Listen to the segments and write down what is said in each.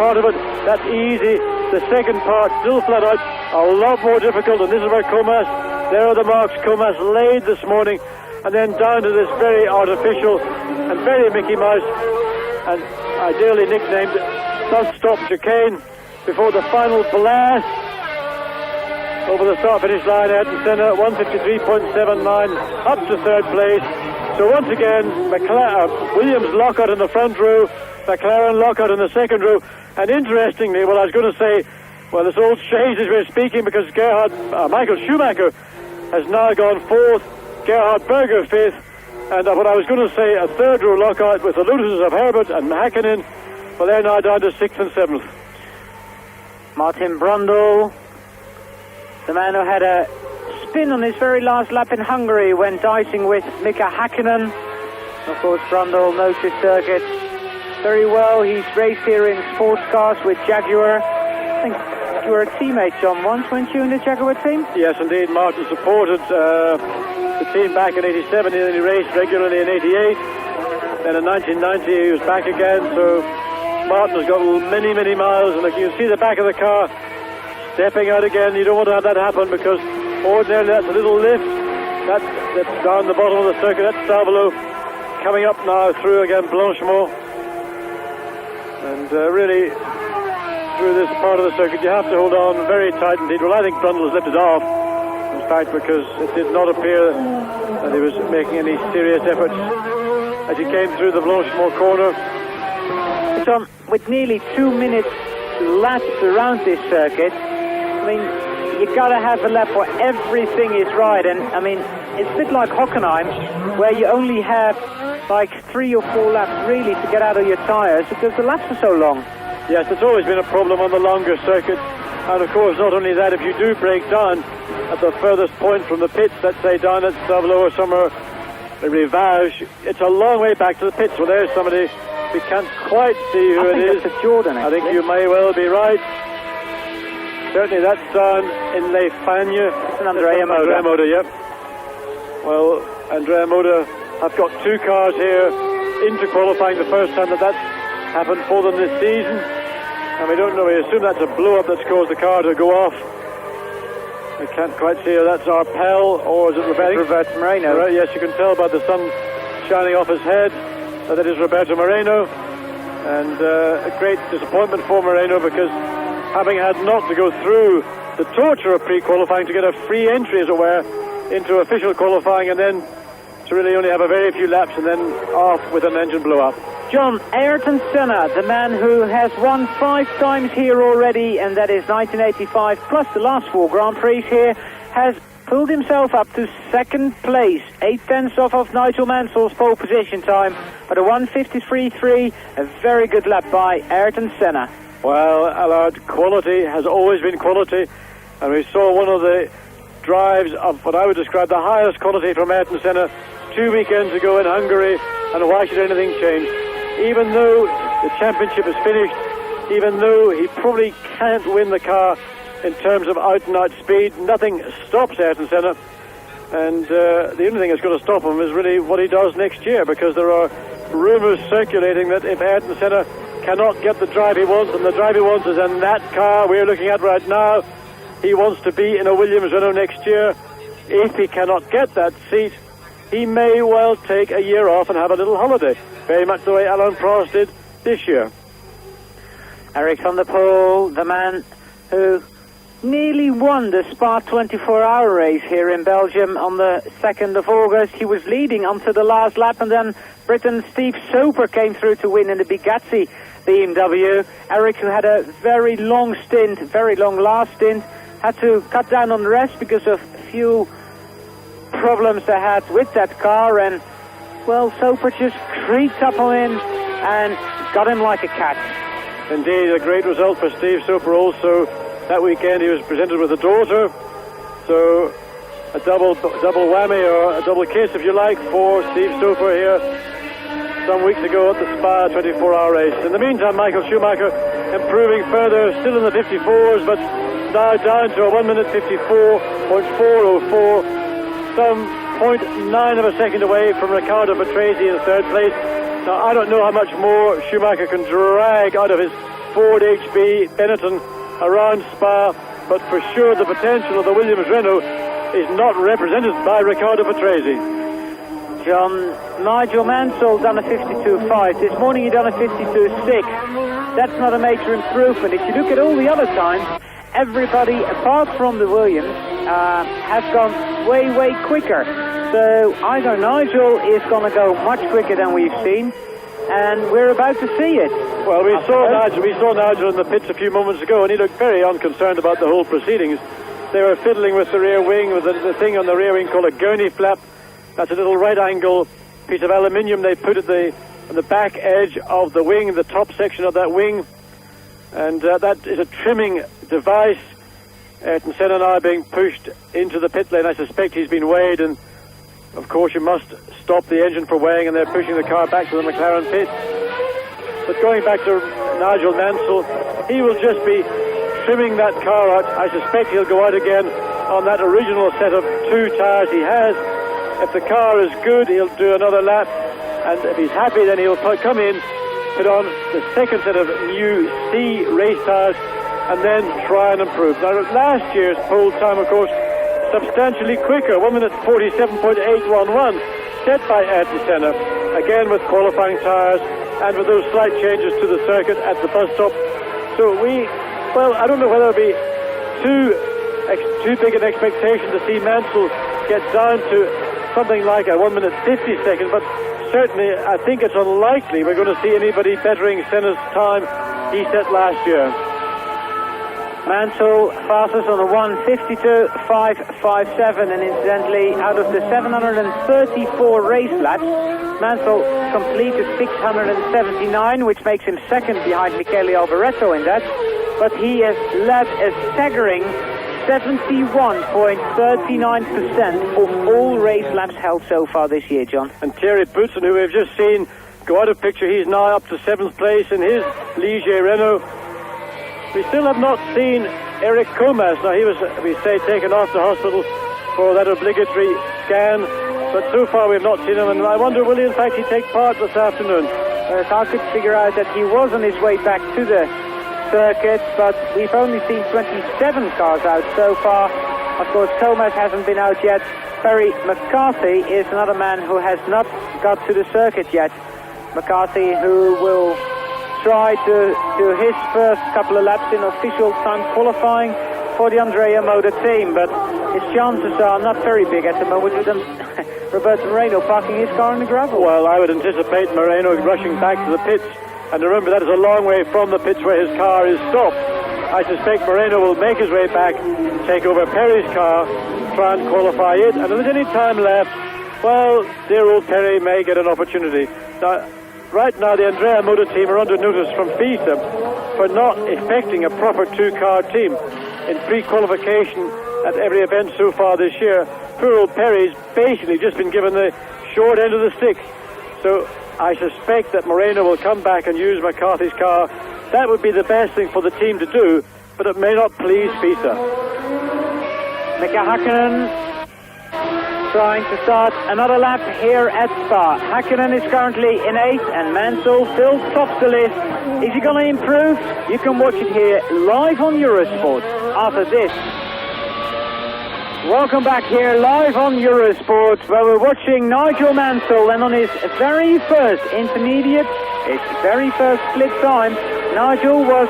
part of it, that's easy. The second part, still flat out, a lot more difficult, and this is where Comas, there are the marks Comas laid this morning, and then down to this very artificial and very Mickey Mouse, and ideally nicknamed Stop Chicane, before the final blast over the start-finish line. Ayrton Senna, 153.79, up to third place. So once again, Williams Lockhart in the front row, McLaren Lockhart in the second row, and interestingly, well, I was going to say, well, it's all changed as we're speaking, because Michael Schumacher has now gone fourth, Gerhard Berger fifth, and what I was going to say, a third row Lockhart with the Lotuses of Herbert and Häkkinen, well, they're now down to sixth and seventh. Martin Brundle, the man who had a spin on his very last lap in Hungary when dicing with Mika Häkkinen. Of course, Brundle knows this circuit very well. He's raced here in sports cars with Jaguar. I think you were a teammate, John, once, weren't you, in the Jaguar team? Yes, indeed. Martin supported the team back in 87, and he raced regularly in 88. Then in 1990 he was back again, so Martin has got many, many miles, and you can see the back of the car stepping out again. You don't want to have that happen, because ordinarily that's a little lift. That's down the bottom of the circuit. That's Salvolo coming up now through again Blanchemont. And really, through this part of the circuit, you have to hold on very tight indeed. Well, I think Brundle has lifted off, in fact, because it did not appear that he was making any serious efforts as he came through the Blanchemont corner. John, with nearly 2 minutes laps around this circuit, I mean, you got to have a lap where everything is right. And I mean, it's a bit like Hockenheim, where you only have like 3 or 4 laps really to get out of your tires, because the laps are so long. Yes, it's always been a problem on the longer circuit. And of course, not only that, if you do break down at the furthest point from the pits, let's say down at Savlo or somewhere, Rivage, it's a long way back to the pits. Well, there's somebody we can't quite see who it is. It's Jordan, I think you may well be right. Certainly that's down in Le Fagne. It's an Andrea Moda. Andrea Moda, yep. Well, Andrea Moda have got 2 cars here into qualifying, the first time that's happened for them this season. And we don't know, we assume that's a blow-up that's caused the car to go off. I can't quite see if that's Arpel or is it Roberto Moreno. Yes, you can tell by the sun shining off his head that it is Roberto Moreno. And a great disappointment for Moreno, because having had not to go through the torture of pre-qualifying to get a free entry, as it were, into official qualifying, and then to really only have a very few laps and then off with an engine blow-up. John, Ayrton Senna, the man who has won 5 times here already, and that is 1985, plus the last 4 Grand Prix here, has pulled himself up to second place, 8/10 off of Nigel Mansell's pole position time, but a 1:53.3, a very good lap by Ayrton Senna. Well, Allard, quality has always been quality, and we saw one of the drives of what I would describe the highest quality from Ayrton Senna 2 weekends ago in Hungary, and why should anything change? Even though the championship is finished, even though he probably can't win the car in terms of out-and-out speed, nothing stops Ayrton Senna, and the only thing that's going to stop him is really what he does next year, because there are rumours circulating that if Ayrton Senna cannot get the drive he wants, and the drive he wants is in that car we're looking at right now, he wants to be in a Williams Renault next year. If he cannot get that seat, he may well take a year off and have a little holiday, very much the way Alain Prost did this year. Eric van der Poel, the man who nearly won the Spa 24-hour race here in Belgium on the 2nd of August. He was leading until the last lap, and then Britain Steve Soper came through to win in the Bugatti BMW. Eric, who had a very long stint, very long last stint, had to cut down on the rest because of a few problems they had with that car, and well, Soper just creeped up on him and got him like a cat. Indeed, a great result for Steve Soper also. That weekend he was presented with a daughter, so a double whammy, or a double kiss if you like, for Steve Soper here some weeks ago at the Spa 24-hour race. In the meantime, Michael Schumacher improving further, still in the 54s, but now down to a 1 minute 54.404, some 0.9 of a second away from Riccardo Patrese in third place. Now, I don't know how much more Schumacher can drag out of his Ford HB Benetton around Spa, but for sure the potential of the Williams Renault is not represented by Riccardo Patrese. John, Nigel Mansell done a 52.5. This morning he done a 52.6. That's not a major improvement. If you look at all the other times, everybody apart from the Williams has gone way, way quicker. So either Nigel is going to go much quicker than we've seen, and we're about to see it. Well, we saw Nigel in the pits a few moments ago, and he looked very unconcerned about the whole proceedings. They were fiddling with the rear wing, with the thing on the rear wing called a gurney flap. That's a little right angle piece of aluminium they put at the back edge of the wing, the top section of that wing, and that is a trimming device. Ayrton Senna now being pushed into the pit lane. I suspect he's been weighed, and of course you must stop the engine for weighing, and they're pushing the car back to the McLaren pit. But going back to Nigel Mansell, he will just be trimming that car out. I suspect he'll go out again on that original set of 2 tires he has. If the car is good, he'll do another lap, and if he's happy, then he'll come in, put on the second set of new C race tires, and then try and improve. Now, last year's pole time, of course, substantially quicker, 1 minute 47.811, set by Ayrton Senna, again with qualifying tires and with those slight changes to the circuit at the bus stop. So I don't know whether it'll be too big an expectation to see Mansell get down to something like a 1 minute 50 seconds, but certainly I think it's unlikely we're going to see anybody bettering Senna's time he set last year. Mansell fastest on a 1:52.557, and incidentally, out of the 734 race laps, Mansell completed 679, which makes him second behind Michele Alboreto in that, but he has led a staggering 71.39% of all race laps held so far this year, John. And Thierry Boutsen, who we've just seen go out of picture, he's now up to 7th place in his Ligier Renault. We still have not seen Eric Comas. Now, he was, we say, taken off to hospital for that obligatory scan, but so far we've not seen him, and I wonder, will he in fact take part this afternoon? I could figure out that he was on his way back to the circuit, but we've only seen 27 cars out so far. Of course, Comas hasn't been out yet. Perry McCarthy is another man who has not got to the circuit yet. McCarthy, who will try to do his first couple of laps in official time qualifying for the Andrea Moda team, but his chances are not very big at the moment with Roberto Moreno parking his car in the gravel. Well, I would anticipate Moreno rushing back to the pits, and remember that is a long way from the pits where his car is stopped. I suspect Moreno will make his way back, take over Perry's car, try and qualify it, and if there's any time left, well, dear old Perry may get an opportunity. Now, right now, the Andrea Moda team are under notice from FISA for not effecting a proper 2-car team in pre-qualification at every event so far this year. Poor old Perry's basically just been given the short end of the stick. So I suspect that Moreno will come back and use McCarthy's car. That would be the best thing for the team to do, but it may not please FISA. Mika Hakkinen trying to start another lap here at Spa. Hakkinen is currently in 8th, and Mansell still tops the list. Is he going to improve? You can watch it here live on Eurosport after this. Welcome back here live on Eurosport, where we're watching Nigel Mansell, and on his very first intermediate, his very first split time, Nigel was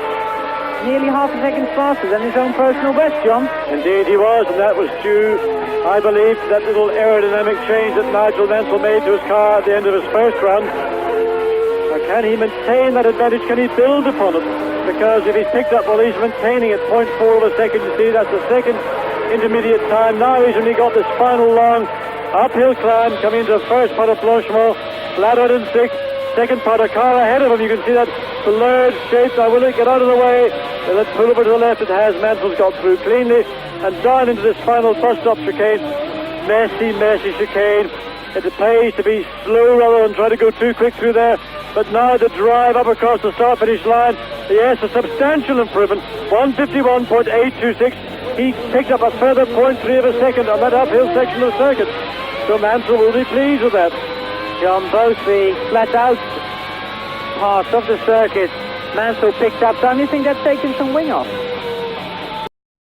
nearly half a second faster than his own personal best, John. Indeed he was, and that was due, I believe, to that little aerodynamic change that Nigel Mansell made to his car at the end of his first run. Now, can he maintain that advantage? Can he build upon it? Because if he's picked up, well, he's maintaining at 0.4 of a second. You see, that's the second intermediate time. Now he's only got this final long uphill climb coming into the first part of Blanchemont, flat out in 6th. Second part, a car ahead of him. You can see that blurred shape. Now will it get out of the way? Well, let's pull over to the left. It has. Mansell's got through cleanly and down into this final bus stop chicane. Messy chicane. It pays to be slow rather than try to go too quick through there. But now the drive up across the start-finish line. Yes, a substantial improvement. 151.826. He picked up a further 0.3 of a second on that uphill section of the circuit. So Mansell will be pleased with that. John, both the flat-out parts of the circuit Mansell picked up time. You think that's taken some wing off?